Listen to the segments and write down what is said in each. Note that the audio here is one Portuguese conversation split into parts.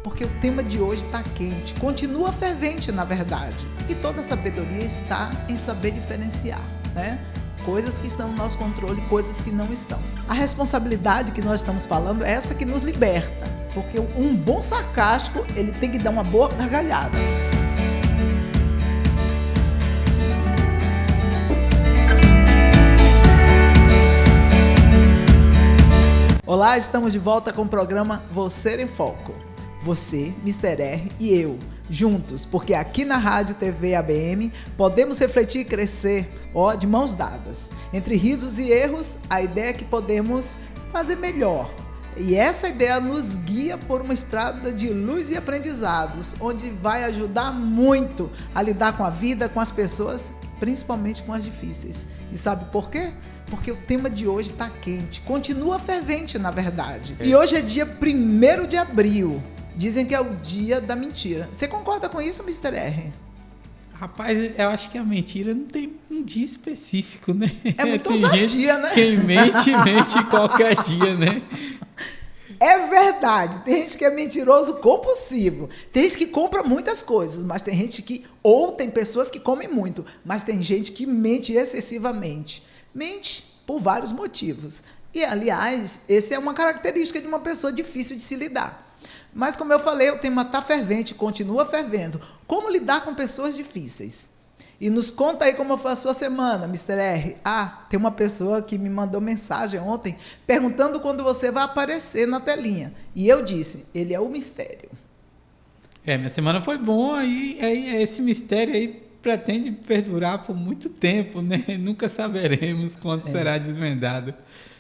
porque o tema de hoje está quente, continua fervente na verdade. E toda sabedoria está em saber diferenciar, né? Coisas que estão no nosso controle, coisas que não estão. A responsabilidade que nós estamos falando é essa que nos liberta, porque um bom sarcástico, ele tem que dar uma boa gargalhada. Olá, estamos de volta com o programa Você em Foco. Você, Mr. R e eu, juntos, porque aqui na Rádio TV ABM podemos refletir e crescer, de mãos dadas. Entre risos e erros, a ideia é que podemos fazer melhor. E essa ideia nos guia por uma estrada de luz e aprendizados, onde vai ajudar muito a lidar com a vida, com as pessoas, principalmente com as difíceis. E sabe por quê? Porque o tema de hoje está quente, continua fervente na verdade. E hoje é dia 1º de abril. Dizem que é o dia da mentira. Você concorda com isso, Mr. R? Rapaz, eu acho que a mentira não tem um dia específico, né? É muito ousadia, né? Quem mente qualquer dia, né? É verdade. Tem gente que é mentiroso compulsivo. Tem gente que compra muitas coisas, mas tem gente que... Ou tem pessoas que comem muito, mas tem gente que mente excessivamente. Mente por vários motivos. E, aliás, essa é uma característica de uma pessoa difícil de se lidar. Mas, como eu falei, o tema está fervente, continua fervendo. Como lidar com pessoas difíceis? E nos conta aí como foi a sua semana, Mr. R. Tem uma pessoa que me mandou mensagem ontem perguntando quando você vai aparecer na telinha. E eu disse, ele é o mistério. Minha semana foi boa e esse mistério aí pretende perdurar por muito tempo, né? Nunca saberemos quando será desvendado.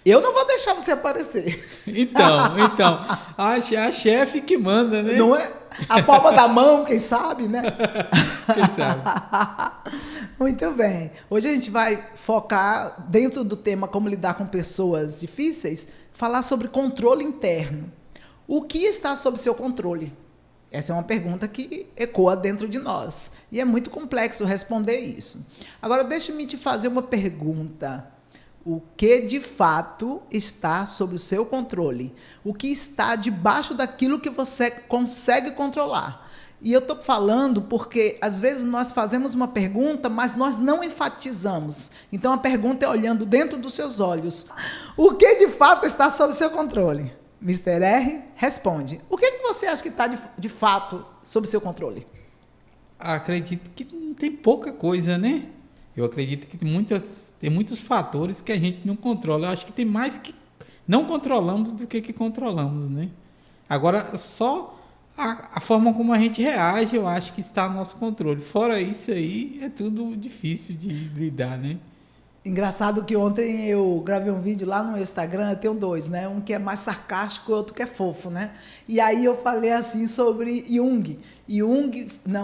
Eu não vou deixar você aparecer. Então, a chefe que manda, né? Não é? A palma da mão, quem sabe, né? Quem sabe? Muito bem. Hoje a gente vai focar, dentro do tema como lidar com pessoas difíceis, falar sobre controle interno. O que está sob seu controle? Essa é uma pergunta que ecoa dentro de nós. E é muito complexo responder isso. Agora, deixe-me te fazer uma pergunta. O que, de fato, está sob o seu controle? O que está debaixo daquilo que você consegue controlar? E eu estou falando porque, às vezes, nós fazemos uma pergunta, mas nós não enfatizamos. Então, a pergunta é olhando dentro dos seus olhos. O que, de fato, está sob o seu controle? Mr. R, responde. O que você acha que está, de fato, sob o seu controle? Acredito que tem pouca coisa, né? Eu acredito que tem muitos fatores que a gente não controla. Eu acho que tem mais que não controlamos do que controlamos, né? Agora, só a forma como a gente reage, eu acho que está no nosso controle. Fora isso aí, é tudo difícil de lidar, né? Engraçado que ontem eu gravei um vídeo lá no Instagram, eu tenho 2, né? Um que é mais sarcástico e outro que é fofo, né? E aí eu falei assim sobre Jung.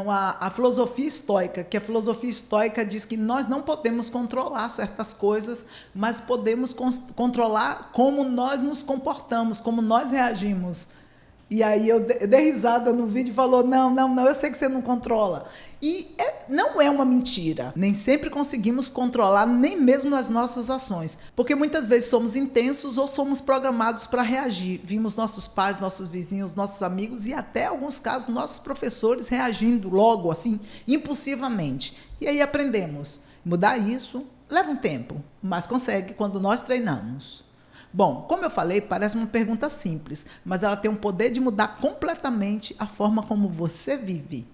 A filosofia estoica, que a filosofia estoica diz que nós não podemos controlar certas coisas, mas podemos controlar como nós nos comportamos, como nós reagimos. E aí eu dei risada no vídeo e falou, não, eu sei que você não controla. E não é uma mentira. Nem sempre conseguimos controlar, nem mesmo as nossas ações. Porque muitas vezes somos intensos ou somos programados para reagir. Vimos nossos pais, nossos vizinhos, nossos amigos e até, em alguns casos, nossos professores reagindo logo, assim, impulsivamente. E aí aprendemos. Mudar isso leva um tempo, mas consegue quando nós treinamos. Bom, como eu falei, parece uma pergunta simples, mas ela tem o poder de mudar completamente a forma como você vive.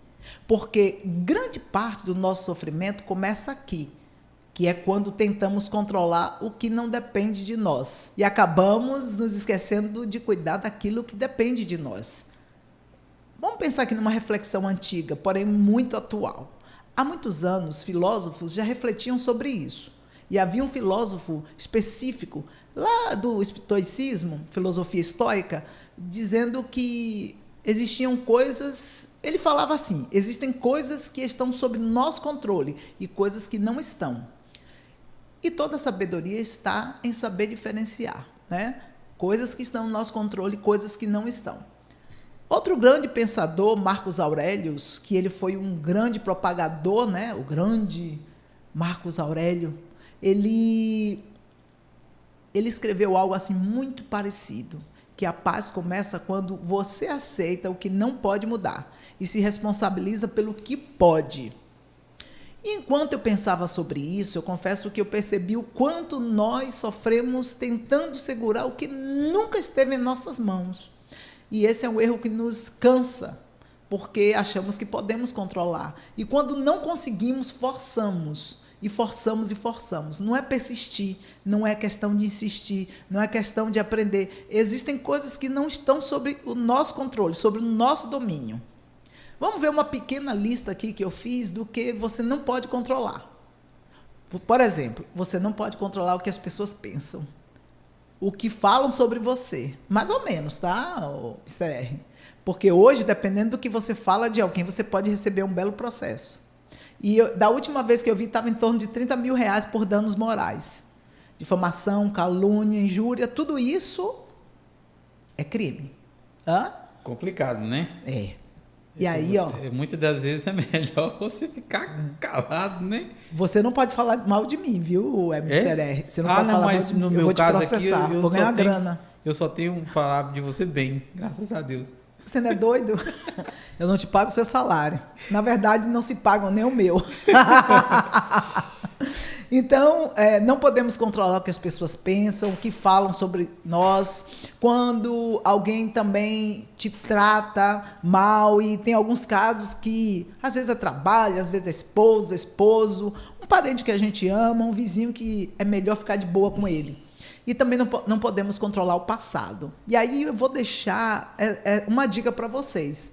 Porque grande parte do nosso sofrimento começa aqui, que é quando tentamos controlar o que não depende de nós. E acabamos nos esquecendo de cuidar daquilo que depende de nós. Vamos pensar aqui numa reflexão antiga, porém muito atual. Há muitos anos, filósofos já refletiam sobre isso. E havia um filósofo específico, lá do estoicismo, filosofia estoica, dizendo que existiam coisas... Ele falava assim, existem coisas que estão sob nosso controle e coisas que não estão. E toda sabedoria está em saber diferenciar, né? Coisas que estão no nosso controle e coisas que não estão. Outro grande pensador, Marcos Aurelius, que ele foi um grande propagador, né? O grande Marcos Aurélio, ele escreveu algo assim muito parecido. que a paz começa quando você aceita o que não pode mudar e se responsabiliza pelo que pode. E enquanto eu pensava sobre isso, eu confesso que eu percebi o quanto nós sofremos tentando segurar o que nunca esteve em nossas mãos. E esse é um erro que nos cansa, porque achamos que podemos controlar. E quando não conseguimos, forçamos. E forçamos e forçamos. Não é persistir, não é questão de insistir, não é questão de aprender. Existem coisas que não estão sobre o nosso controle, sobre o nosso domínio. Vamos ver uma pequena lista aqui que eu fiz do que você não pode controlar. Por exemplo, você não pode controlar o que as pessoas pensam, o que falam sobre você. Mais ou menos, tá, Mr. R? Porque hoje, dependendo do que você fala de alguém, você pode receber um belo processo. E da última vez que eu vi, estava em torno de R$30 mil por danos morais. Difamação, calúnia, injúria, tudo isso é crime. Hã? Complicado, né? É. E aí, muitas das vezes é melhor você ficar calado, né? Você não pode falar mal de mim, viu, Mr. R? Você não pode falar mal de mim. No eu meu vou te caso processar, aqui, vou ganhar grana. Eu só tenho falar de você bem, graças a Deus. Você não é doido? Eu não te pago o seu salário. Na verdade, não se pagam nem o meu. Então, não podemos controlar o que as pessoas pensam, o que falam sobre nós. Quando alguém também te trata mal, e tem alguns casos que, às vezes é trabalho, às vezes é esposa, esposo, um parente que a gente ama, um vizinho que é melhor ficar de boa com ele. E também não podemos controlar o passado. E aí eu vou deixar uma dica para vocês.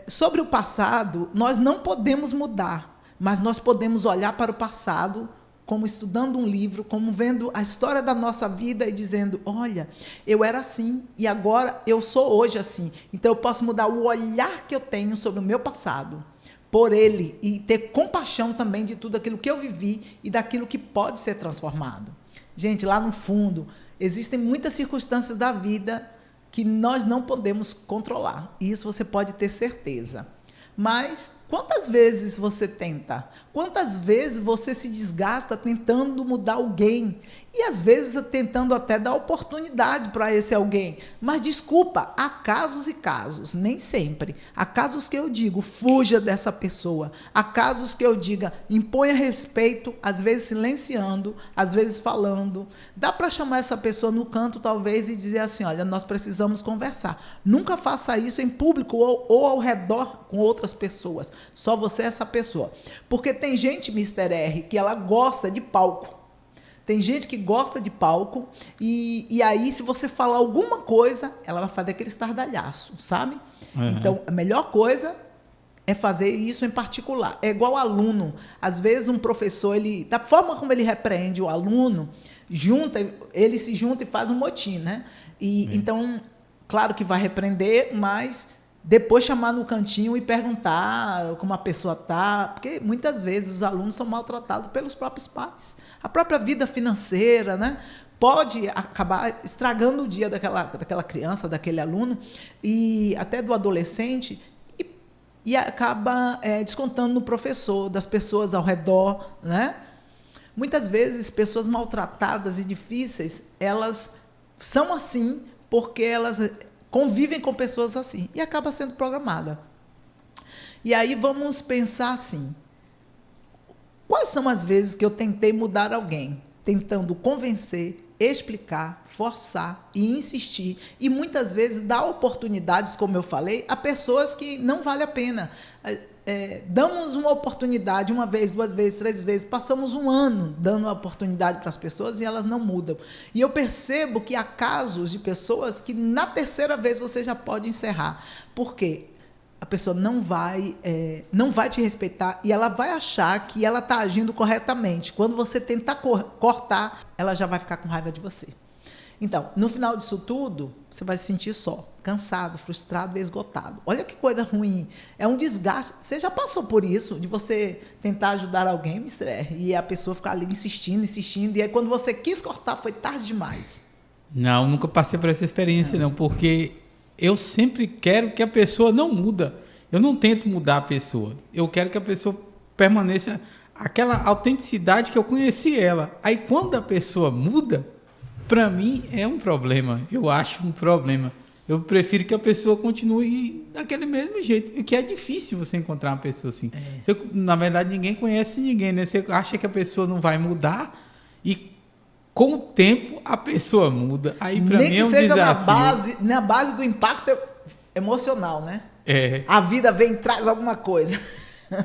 Sobre o passado, nós não podemos mudar, mas nós podemos olhar para o passado como estudando um livro, como vendo a história da nossa vida e dizendo, olha, eu era assim e agora eu sou hoje assim. Então eu posso mudar o olhar que eu tenho sobre o meu passado por ele e ter compaixão também de tudo aquilo que eu vivi e daquilo que pode ser transformado. Gente, lá no fundo, existem muitas circunstâncias da vida que nós não podemos controlar. E isso você pode ter certeza. Mas quantas vezes você tenta? Quantas vezes você se desgasta tentando mudar alguém? E às vezes tentando até dar oportunidade para esse alguém. Mas desculpa, há casos e casos, nem sempre. Há casos que eu digo, fuja dessa pessoa. Há casos que eu diga, imponha respeito, às vezes silenciando, às vezes falando. Dá para chamar essa pessoa no canto, talvez, e dizer assim, olha, nós precisamos conversar. Nunca faça isso em público ou ao redor com outras pessoas. Só você é essa pessoa. Porque tem gente, Mr. R, que ela gosta de palco. Tem gente que gosta de palco e aí, se você falar alguma coisa, ela vai fazer aquele estardalhaço, sabe? Uhum. Então, a melhor coisa é fazer isso em particular. É igual aluno. Às vezes, um professor, da forma como ele repreende o aluno, ele se junta e faz um motim, né? Então, claro que vai repreender, mas depois chamar no cantinho e perguntar como a pessoa está, porque muitas vezes os alunos são maltratados pelos próprios pais. A própria vida financeira, né, pode acabar estragando o dia daquela criança, daquele aluno, e até do adolescente, e acaba descontando no professor, das pessoas ao redor, né? Muitas vezes, pessoas maltratadas e difíceis, elas são assim porque elas convivem com pessoas assim, e acaba sendo programada. E aí vamos pensar assim, quais são as vezes que eu tentei mudar alguém, tentando convencer, explicar, forçar e insistir, e muitas vezes dar oportunidades, como eu falei, a pessoas que não vale a pena. Damos uma oportunidade uma vez, duas vezes, três vezes, passamos um ano dando a oportunidade para as pessoas e elas não mudam. E eu percebo que há casos de pessoas que na terceira vez você já pode encerrar. Por quê? A pessoa não vai te respeitar e ela vai achar que ela está agindo corretamente. Quando você tentar cortar, ela já vai ficar com raiva de você. Então, no final disso tudo, você vai se sentir só, cansado, frustrado e esgotado. Olha que coisa ruim. É um desgaste. Você já passou por isso, de você tentar ajudar alguém, Mr. R, e a pessoa ficar ali insistindo, e aí quando você quis cortar, foi tarde demais. Não, nunca passei por essa experiência, não, porque eu sempre quero que a pessoa não muda. Eu não tento mudar a pessoa. Eu quero que a pessoa permaneça aquela autenticidade que eu conheci ela. Aí, quando a pessoa muda, para mim é um problema. Eu acho um problema. Eu prefiro que a pessoa continue daquele mesmo jeito, que é difícil você encontrar uma pessoa assim. Você, na verdade, ninguém conhece ninguém, né? Você acha que a pessoa não vai mudar e com o tempo a pessoa muda. Aí para mim é um desafio. Na base do impacto emocional, né? É. A vida vem e traz alguma coisa.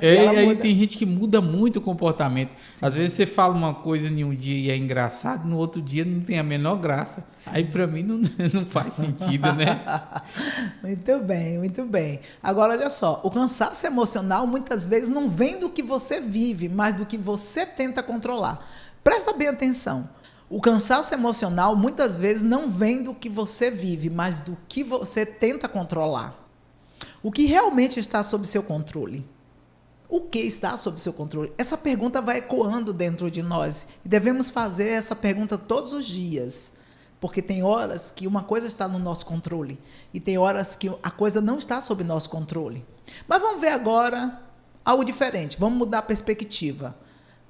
E aí tem gente que muda muito o comportamento. Sim. Às vezes você fala uma coisa em um dia e é engraçado, no outro dia não tem a menor graça. Sim. Aí para mim não faz sentido, né? Muito bem, muito bem. Agora olha só, o cansaço emocional muitas vezes não vem do que você vive, mas do que você tenta controlar. Presta bem atenção. O cansaço emocional muitas vezes não vem do que você vive, mas do que você tenta controlar. O que realmente está sob seu controle? O que está sob seu controle? Essa pergunta vai ecoando dentro de nós. E devemos fazer essa pergunta todos os dias. Porque tem horas que uma coisa está no nosso controle. E tem horas que a coisa não está sob nosso controle. Mas vamos ver agora algo diferente. Vamos mudar a perspectiva.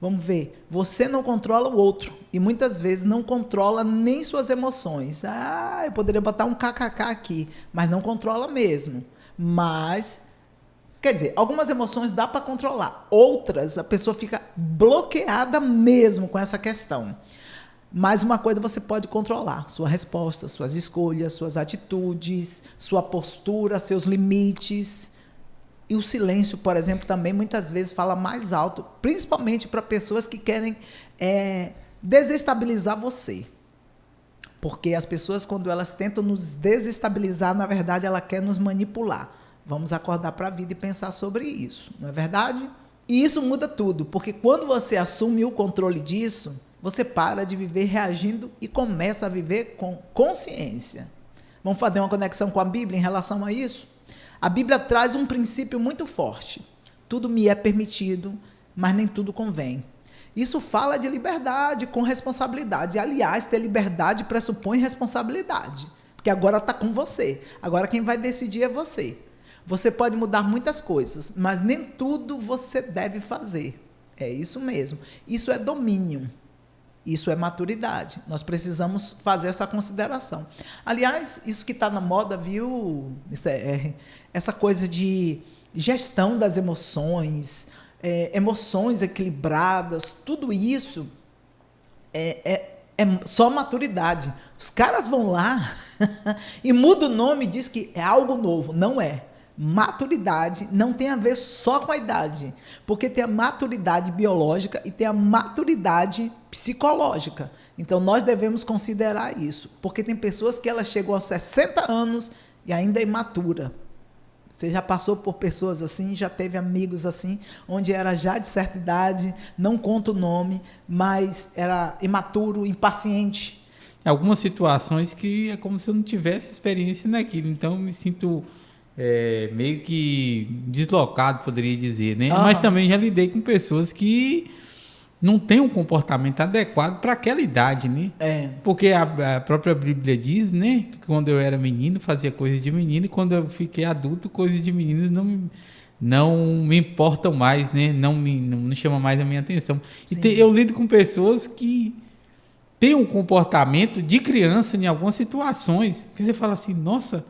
Vamos ver. Você não controla o outro. E muitas vezes não controla nem suas emoções. Ah, eu poderia botar um kkk aqui. Mas não controla mesmo. Mas... quer dizer, algumas emoções dá para controlar, outras a pessoa fica bloqueada mesmo com essa questão. Mas uma coisa você pode controlar, sua resposta, suas escolhas, suas atitudes, sua postura, seus limites. E o silêncio, por exemplo, também muitas vezes fala mais alto, principalmente para pessoas que querem desestabilizar você. Porque as pessoas, quando elas tentam nos desestabilizar, na verdade, ela quer nos manipular. Vamos acordar para a vida e pensar sobre isso, não é verdade? E isso muda tudo, porque quando você assume o controle disso, você para de viver reagindo e começa a viver com consciência. Vamos fazer uma conexão com a Bíblia em relação a isso? A Bíblia traz um princípio muito forte. Tudo me é permitido, mas nem tudo convém. Isso fala de liberdade com responsabilidade. Aliás, ter liberdade pressupõe responsabilidade, porque agora está com você. Agora quem vai decidir é você. Você pode mudar muitas coisas, mas nem tudo você deve fazer. É isso mesmo. Isso é domínio. Isso é maturidade. Nós precisamos fazer essa consideração. Aliás, isso que está na moda, viu? Essa coisa de gestão das emoções, emoções equilibradas, tudo isso é só maturidade. Os caras vão lá e mudam o nome e diz que é algo novo. Não é. Maturidade não tem a ver só com a idade, porque tem a maturidade biológica e tem a maturidade psicológica. Então, nós devemos considerar isso, porque tem pessoas que elas chegam aos 60 anos e ainda é imatura. Você já passou por pessoas assim, já teve amigos assim, onde era já de certa idade, não conta o nome, mas era imaturo, impaciente. Algumas situações que é como se eu não tivesse experiência naquilo, então eu me sinto... meio que deslocado, poderia dizer, né? Mas também já lidei com pessoas que não têm um comportamento adequado para aquela idade, né? Porque a própria Bíblia diz, né? Que quando eu era menino, fazia coisas de menino, e quando eu fiquei adulto, coisas de menino não me importam mais, né? Não chama mais a minha atenção. E eu lido com pessoas que têm um comportamento de criança em algumas situações, que você fala assim, nossa...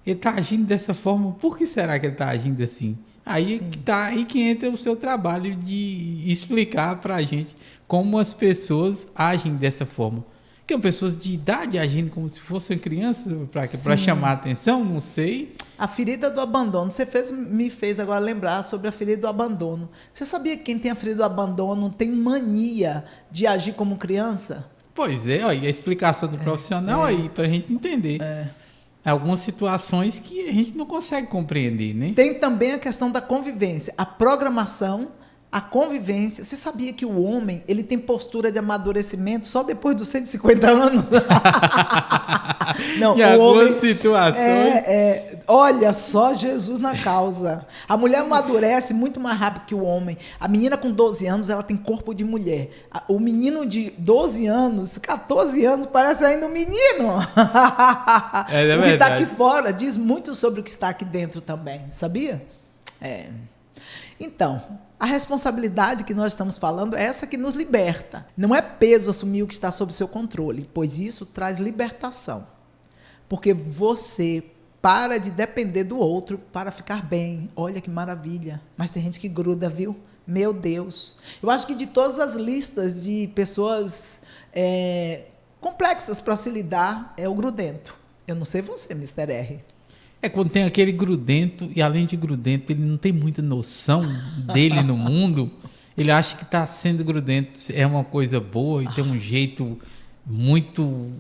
ele está agindo dessa forma, por que será que ele está agindo assim? Aí que entra o seu trabalho de explicar para a gente como as pessoas agem dessa forma. Que são pessoas de idade agindo como se fossem crianças, para chamar a atenção, não sei. A ferida do abandono. Você me fez agora lembrar sobre a ferida do abandono. Você sabia que quem tem a ferida do abandono tem mania de agir como criança? Pois é, ó, e a explicação do profissional aí, para a gente entender. Algumas situações que a gente não consegue compreender, né? Tem também a questão da convivência, a programação, a convivência. Você sabia que o homem ele tem postura de amadurecimento só depois dos 150 anos? Não, em algumas situações... olha só Jesus na causa. A mulher amadurece muito mais rápido que o homem. A menina com 12 anos, ela tem corpo de mulher. O menino de 12 anos, 14 anos, parece ainda um menino. O que está aqui fora diz muito sobre o que está aqui dentro também, sabia? Então, a responsabilidade que nós estamos falando é essa que nos liberta. Não é peso assumir o que está sob seu controle, pois isso traz libertação. Porque você para de depender do outro para ficar bem. Olha que maravilha. Mas tem gente que gruda, viu? Meu Deus. Eu acho que de todas as listas de pessoas complexas para se lidar, é o grudento. Eu não sei você, Mr. R. Quando tem aquele grudento, e além de grudento, ele não tem muita noção dele no mundo, ele acha que está sendo grudento é uma coisa boa e tem um jeito muito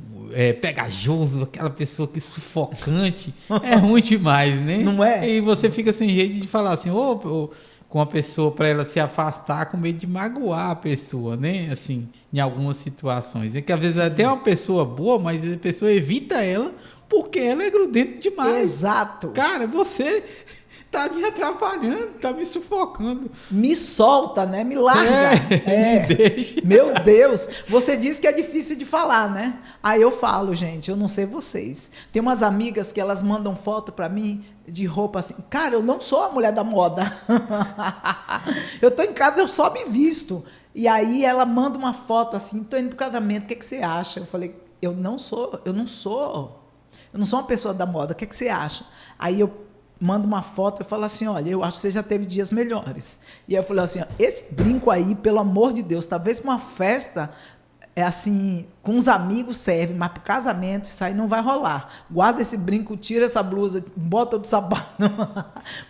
pegajoso, aquela pessoa que sufocante, é ruim demais, né? Não é? E você fica sem jeito de falar assim, com a pessoa para ela se afastar com medo de magoar a pessoa, né? Assim, em algumas situações. É que às vezes até é uma pessoa boa, mas a pessoa evita ela porque ela é grudenta demais. Exato. Cara, você tá me atrapalhando, tá me sufocando. Me solta, né? Me larga. Me deixa. Meu Deus. Você disse que é difícil de falar, né? Aí eu falo, gente, eu não sei vocês. Tem umas amigas que elas mandam foto para mim de roupa assim. Cara, eu não sou a mulher da moda. Eu tô em casa, eu só me visto. E aí ela manda uma foto assim, tô indo pro casamento, o que você acha? Eu falei, eu não sou uma pessoa da moda, o que você acha? Aí eu mando uma foto e falo assim, olha, eu acho que você já teve dias melhores. E aí eu falei assim, esse brinco aí, pelo amor de Deus, talvez para uma festa, assim, com os amigos serve, mas para o casamento isso aí não vai rolar. Guarda esse brinco, tira essa blusa, bota outro sapato.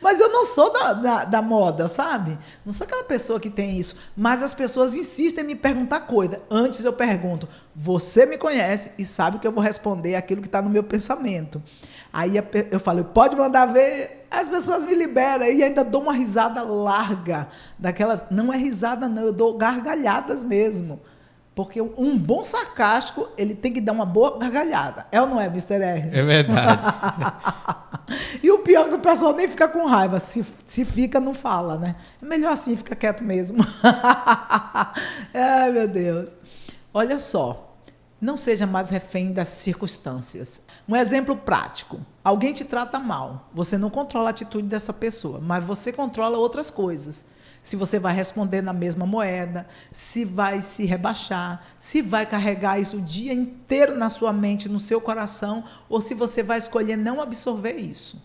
Mas eu não sou da moda, sabe? Não sou aquela pessoa que tem isso. Mas as pessoas insistem em me perguntar coisa. Antes eu pergunto, você me conhece e sabe que eu vou responder aquilo que está no meu pensamento. Aí eu falo, pode mandar ver, as pessoas me liberam e ainda dou uma risada larga, daquelas, não é risada não, eu dou gargalhadas mesmo, porque um bom sarcástico, ele tem que dar uma boa gargalhada, é ou não é, Mr. R? É verdade. E o pior é que o pessoal nem fica com raiva, se fica, não fala, né? É melhor assim, fica quieto mesmo. Ai, meu Deus. Olha só. Não seja mais refém das circunstâncias. Um exemplo prático. Alguém te trata mal. Você não controla a atitude dessa pessoa, mas você controla outras coisas. Se você vai responder na mesma moeda, se vai se rebaixar, se vai carregar isso o dia inteiro na sua mente, no seu coração, ou se você vai escolher não absorver isso.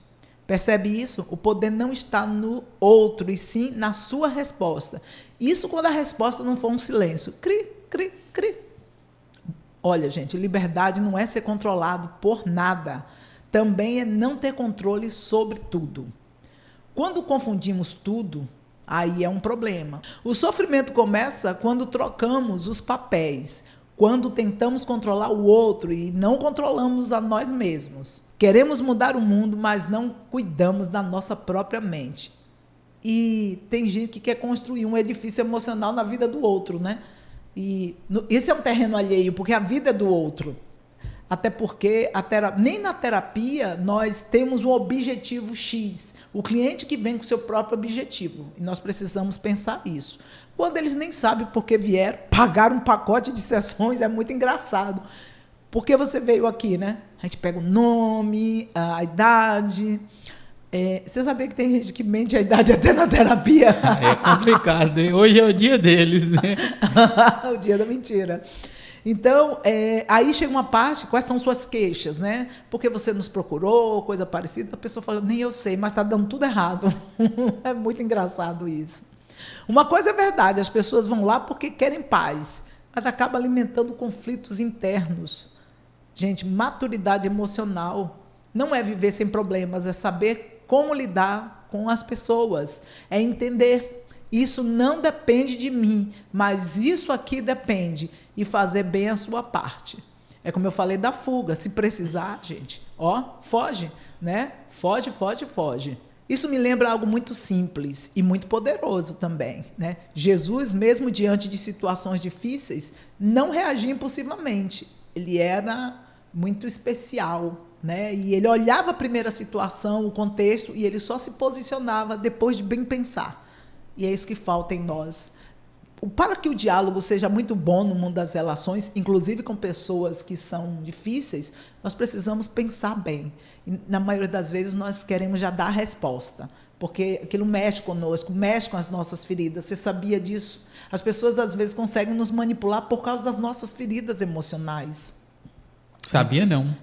Percebe isso? O poder não está no outro, e sim na sua resposta. Isso quando a resposta não for um silêncio. Cri, cri, cri. Olha, gente, liberdade não é ser controlado por nada. Também é não ter controle sobre tudo. Quando confundimos tudo, aí é um problema. O sofrimento começa quando trocamos os papéis, quando tentamos controlar o outro e não controlamos a nós mesmos. Queremos mudar o mundo, mas não cuidamos da nossa própria mente. E tem gente que quer construir um edifício emocional na vida do outro, né? E esse é um terreno alheio, porque a vida é do outro. Até porque nem na terapia nós temos um objetivo X. O cliente que vem com o seu próprio objetivo. E nós precisamos pensar isso. Quando eles nem sabem por que vieram, pagar um pacote de sessões é muito engraçado. Porque você veio aqui, né? A gente pega o nome, a idade. Você sabia que tem gente que mente a idade até na terapia? É complicado, hein? Hoje é o dia deles, né? O dia da mentira. Então, aí chega uma parte, quais são suas queixas, né? Porque você nos procurou, coisa parecida, a pessoa fala, nem eu sei, mas está dando tudo errado. É muito engraçado isso. Uma coisa é verdade, as pessoas vão lá porque querem paz, mas acaba alimentando conflitos internos. Gente, maturidade emocional não é viver sem problemas, é saber como lidar com as pessoas, é entender. Isso não depende de mim, mas isso aqui depende, e fazer bem a sua parte. É como eu falei da fuga, se precisar, gente, foge, né? Foge, foge, foge. Isso me lembra algo muito simples e muito poderoso também, né? Jesus, mesmo diante de situações difíceis, não reagia impulsivamente. Ele era muito especial, né? E ele olhava a primeira situação, o contexto, e ele só se posicionava depois de bem pensar. E é isso que falta em nós. Para que o diálogo seja muito bom no mundo das relações, inclusive com pessoas que são difíceis, nós precisamos pensar bem. E, na maioria das vezes, nós queremos já dar a resposta. porque aquilo mexe conosco, mexe com as nossas feridas. Você sabia disso? As pessoas, às vezes, conseguem nos manipular por causa das nossas feridas emocionais. Sabia não.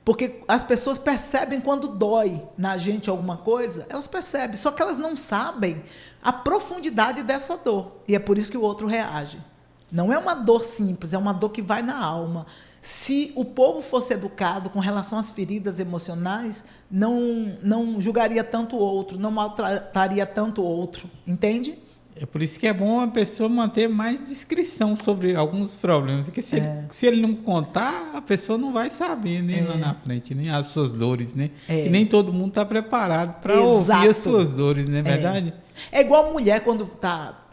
Porque as pessoas percebem quando dói na gente alguma coisa, elas percebem, só que elas não sabem a profundidade dessa dor. E é por isso que o outro reage. Não é uma dor simples, é uma dor que vai na alma. Se o povo fosse educado com relação às feridas emocionais, não julgaria tanto o outro, não maltrataria tanto o outro, entende? É por isso que é bom a pessoa manter mais discrição sobre alguns problemas, porque se ele não contar, a pessoa não vai saber, né, lá na frente, nem as suas dores, né? Que nem todo mundo está preparado para ouvir as suas dores, não é verdade? É igual mulher quando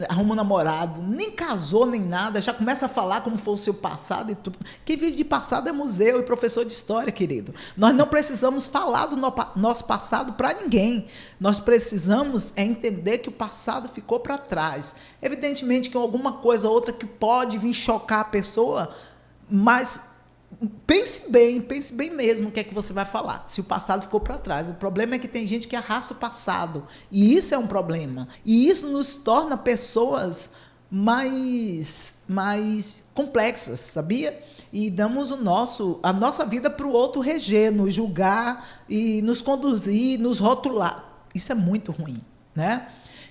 arruma um namorado, nem casou nem nada, já começa a falar como foi o seu passado e tudo. Quem vive de passado é museu e professor de história, querido. Nós não precisamos falar do nosso passado para ninguém. Nós precisamos entender que o passado ficou para trás. Evidentemente que alguma coisa ou outra que pode vir chocar a pessoa, mas pense bem mesmo o que é que você vai falar, se o passado ficou para trás. O problema é que tem gente que arrasta o passado, e isso é um problema. E isso nos torna pessoas mais complexas, sabia? E damos a nossa vida para o outro reger, nos julgar e nos conduzir, nos rotular. Isso é muito ruim, né?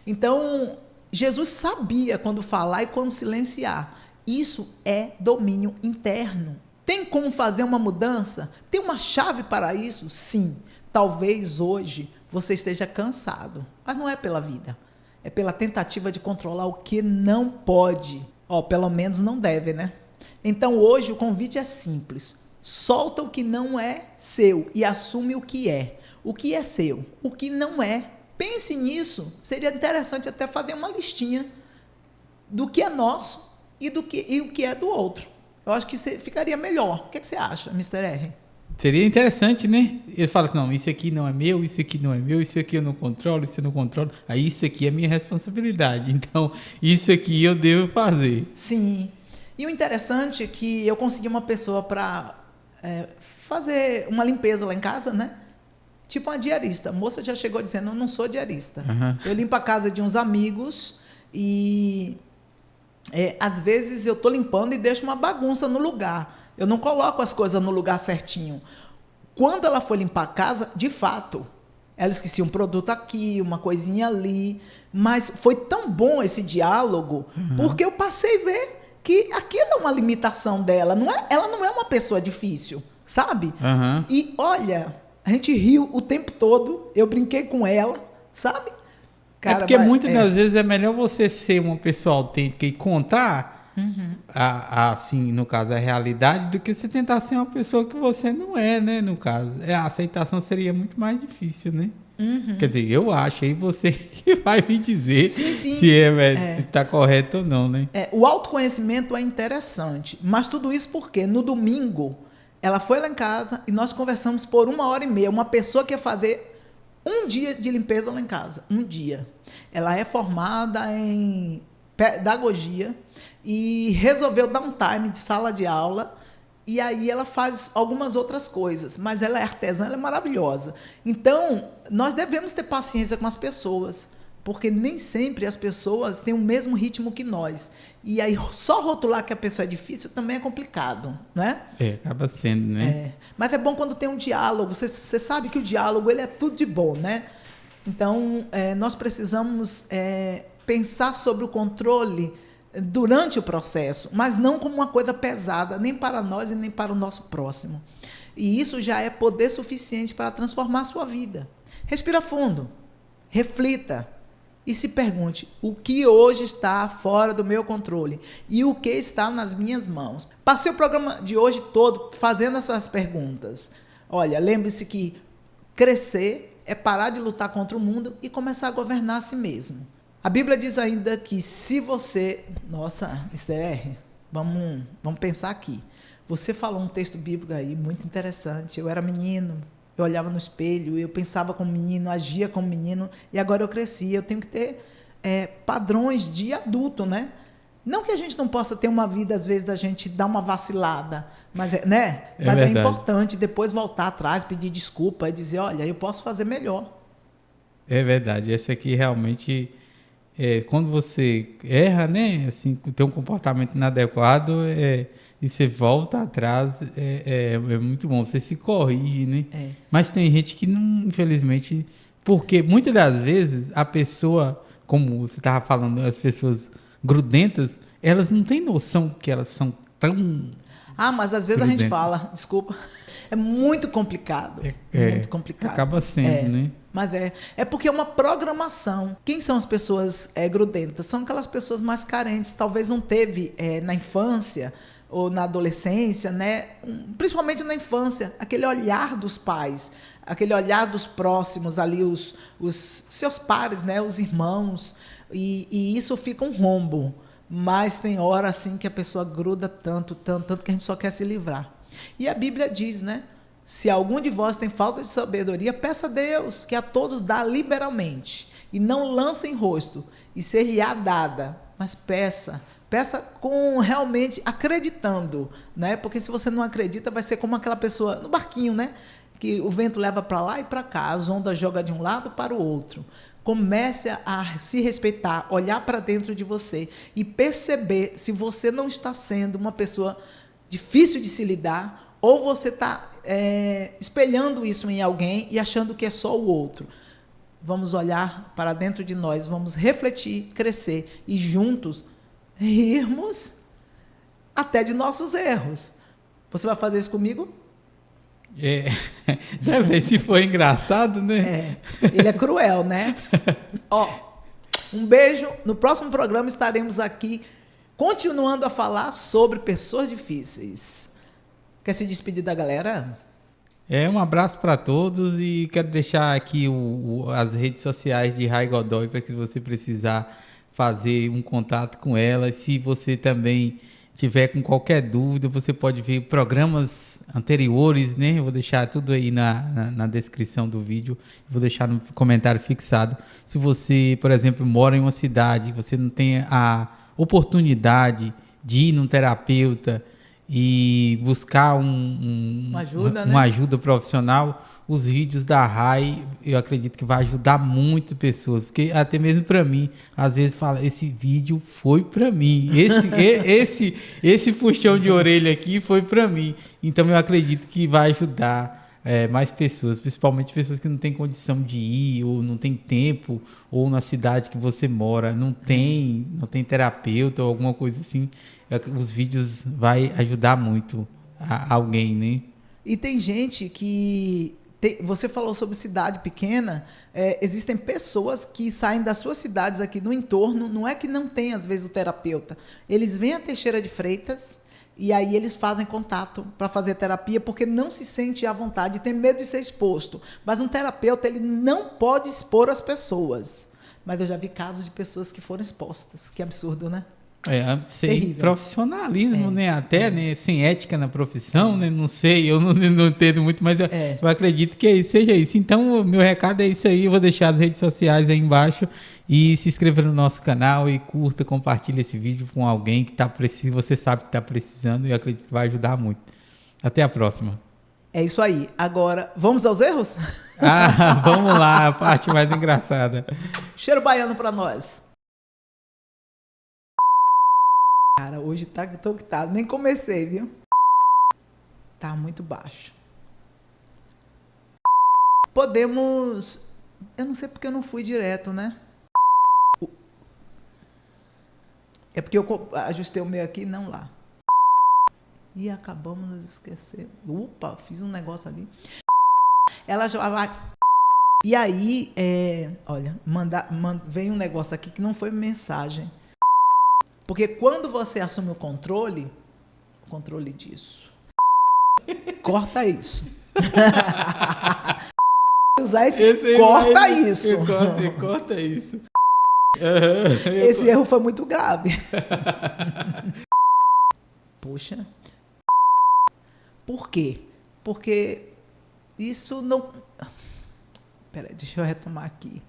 Então, Jesus sabia quando falar e quando silenciar. Isso é domínio interno. Tem como fazer uma mudança? Tem uma chave para isso? Sim. Talvez hoje você esteja cansado, mas não é pela vida. É pela tentativa de controlar o que não pode. Pelo menos não deve, né? Então hoje o convite é simples. Solta o que não é seu e assume o que é. O que é seu, o que não é. Pense nisso. Seria interessante até fazer uma listinha do que é nosso e o que é do outro. Eu acho que ficaria melhor. O que você acha, Mr. R? Seria interessante, né? Ele fala assim, não, isso aqui não é meu, isso aqui não é meu, isso aqui eu não controlo, isso eu não controlo. Aí isso aqui é minha responsabilidade. Então, isso aqui eu devo fazer. Sim. E o interessante é que eu consegui uma pessoa para fazer uma limpeza lá em casa, né? Tipo uma diarista. A moça já chegou dizendo, eu não sou diarista. Uhum. Eu limpo a casa de uns amigos e... às vezes eu estou limpando e deixo uma bagunça no lugar. Eu não coloco as coisas no lugar certinho. Quando ela foi limpar a casa, de fato, ela esquecia um produto aqui, uma coisinha ali. Mas foi tão bom esse diálogo, porque eu passei a ver que aquilo é uma limitação dela. Ela não é uma pessoa difícil, sabe? Uhum. E olha, a gente riu o tempo todo, eu brinquei com ela, sabe? Cara, porque muitas das vezes é melhor você ser uma pessoa autêntica e contar, assim, no caso, a realidade, do que você tentar ser uma pessoa que você não é, né? No caso, a aceitação seria muito mais difícil, né? Uhum. Quer dizer, eu acho, aí você que vai me dizer se está correto ou não, né? O autoconhecimento é interessante, mas tudo isso porque no domingo ela foi lá em casa e nós conversamos por 1h30. Uma pessoa que ia fazer um dia de limpeza lá em casa, um dia. Ela é formada em pedagogia e resolveu dar um time de sala de aula, e aí ela faz algumas outras coisas, mas ela é artesã, ela é maravilhosa. Então, nós devemos ter paciência com as pessoas, porque nem sempre as pessoas têm o mesmo ritmo que nós. E aí, só rotular que a pessoa é difícil também é complicado, né? Acaba sendo, né? Mas é bom quando tem um diálogo. Você sabe que o diálogo ele é tudo de bom, né? Então, nós precisamos pensar sobre o controle durante o processo, mas não como uma coisa pesada, nem para nós e nem para o nosso próximo. E isso já é poder suficiente para transformar a sua vida. Respira fundo, reflita e se pergunte: o que hoje está fora do meu controle e o que está nas minhas mãos? Passei o programa de hoje todo fazendo essas perguntas. Olha, lembre-se que crescer é parar de lutar contra o mundo e começar a governar a si mesmo. A Bíblia diz ainda que se você... Nossa, Mr. R, vamos pensar aqui. Você falou um texto bíblico aí muito interessante. Eu era menino, eu olhava no espelho, eu pensava como menino, agia como menino, e agora eu cresci. Eu tenho que ter padrões de adulto, né? Não que a gente não possa ter uma vida, às vezes, da gente dar uma vacilada, mas, né? Mas é importante depois voltar atrás, pedir desculpa e dizer, olha, eu posso fazer melhor. É verdade. Essa aqui realmente, quando você erra, né? Assim, tem um comportamento inadequado, e você volta atrás, é muito bom. Você se corrige, né? É. Mas tem gente que não, infelizmente, porque muitas das vezes a pessoa, como você estava falando, as pessoas grudentas, elas não têm noção que elas são tão Ah, mas às vezes a gente grudentas. fala, desculpa, é muito complicado. Muito complicado. Acaba sendo, né? Mas é porque é uma programação. Quem são as pessoas grudentas? São aquelas pessoas mais carentes, talvez não teve na infância ou na adolescência, né? Principalmente na infância, aquele olhar dos pais, aquele olhar dos próximos ali, os seus pares, né? Os irmãos, e isso fica um rombo. Mas tem hora assim que a pessoa gruda tanto que a gente só quer se livrar. E a Bíblia diz, né? Se algum de vós tem falta de sabedoria, peça a Deus, que a todos dá liberalmente. E não lance em rosto, e ser-lhe-á dada. Mas peça com realmente acreditando, né? Porque se você não acredita, vai ser como aquela pessoa no barquinho, né? Que o vento leva para lá e para cá, as ondas jogam de um lado para o outro. Comece a se respeitar, olhar para dentro de você e perceber se você não está sendo uma pessoa difícil de se lidar ou você está espelhando isso em alguém e achando que é só o outro. Vamos olhar para dentro de nós, vamos refletir, crescer e juntos rirmos até de nossos erros. Você vai fazer isso comigo? Deve ver se foi engraçado, né? Ele é cruel, né? Ó, um beijo. No próximo programa estaremos aqui continuando a falar sobre pessoas difíceis. Quer se despedir da galera? Um abraço para todos e quero deixar aqui as redes sociais de Rai Godoy para que você precisar fazer um contato com ela. Se você também tiver com qualquer dúvida, você pode ver programas anteriores, né? Eu vou deixar tudo aí na descrição do vídeo, vou deixar no comentário fixado. Se você, por exemplo, mora em uma cidade, você não tem a oportunidade de ir num terapeuta e buscar uma ajuda profissional, os vídeos da Rai, eu acredito que vai ajudar muito pessoas, porque até mesmo para mim, às vezes fala, esse vídeo foi para mim, esse puxão de orelha aqui foi para mim, então eu acredito que vai ajudar mais pessoas, principalmente pessoas que não têm condição de ir, ou não tem tempo, ou na cidade que você mora, não tem terapeuta ou alguma coisa assim, os vídeos vai ajudar muito a alguém, né? E tem gente que... Você falou sobre cidade pequena, existem pessoas que saem das suas cidades aqui no entorno, não é que não tem, às vezes, o terapeuta. Eles vêm a Teixeira de Freitas e aí eles fazem contato para fazer terapia porque não se sente à vontade, tem medo de ser exposto. Mas um terapeuta, ele não pode expor as pessoas. Mas eu já vi casos de pessoas que foram expostas. Que absurdo, né? Sem profissionalismo, né? Até, né? Sem ética na profissão, né? Não sei, eu não entendo muito, mas eu acredito que seja isso. Então, o meu recado é isso aí. Eu vou deixar as redes sociais aí embaixo e se inscreva no nosso canal e curta, compartilhe esse vídeo com alguém que está precisando, você sabe que está precisando e eu acredito que vai ajudar muito. Até a próxima. É isso aí. Agora, vamos aos erros? Vamos lá, a parte mais engraçada. Cheiro baiano para nós. Cara, hoje tá que tá. Nem comecei, viu? Tá muito baixo. Podemos... Eu não sei porque eu não fui direto, né? É porque eu ajustei o meu aqui, não lá. E acabamos nos esquecendo. Opa, fiz um negócio ali. Ela já vai... E aí, olha, vem um negócio aqui que não foi mensagem. Porque quando você assume o controle disso, corta isso. Usar corta isso. Corta isso. Esse erro foi muito grave. Poxa. Por quê? Porque isso não... Peraí, deixa eu retomar aqui.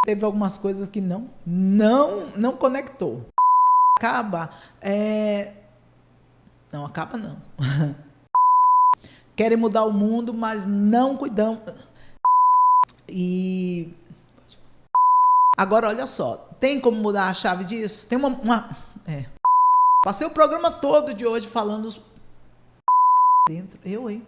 Teve algumas coisas que não conectou. Acaba, não acaba não. Querem mudar o mundo, mas não cuidam. E Agora, olha só, tem como mudar a chave disso? Tem Passei o programa todo de hoje falando dentro. Eu, hein?